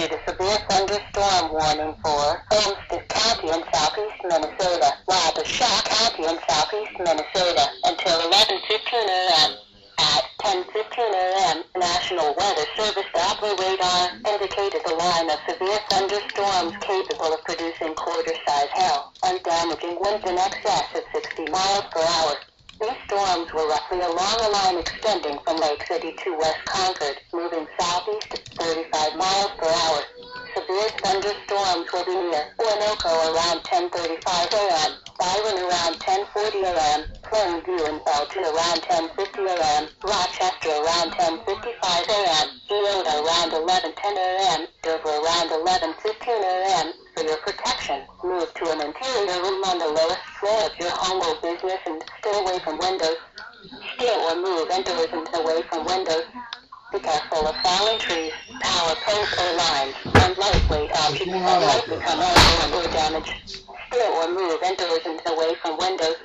issued a severe thunderstorm warning for Olmsted County in southeast Minnesota, Rochester County in southeast Minnesota, until 11:15 a.m. At 10:15 a.m., National Weather Service Doppler radar indicated the line of severe thunderstorms capable of producing quarter-size hail and damaging winds in excess of 60 miles per hour. These storms were roughly along a line extending from Lake City to West Concord, moving southeast at 35 miles per hour. Severe thunderstorms will be near Orinoco around 10:35 a.m., Byron around 10:40 a.m., Plainview and Belton around 10:50 a.m., Rochester around 10:55 a.m., Eola around 11:10 a.m., Dover around 11:15 a.m. For your protection, move to an interior room on the lowest floor of your home or business and stay away from windows. Steer or move indoors and away from windows. Be careful of falling trees, power poles or lines, and lightweight objects that might become unusable or damaged. Steer or move indoors and away from windows.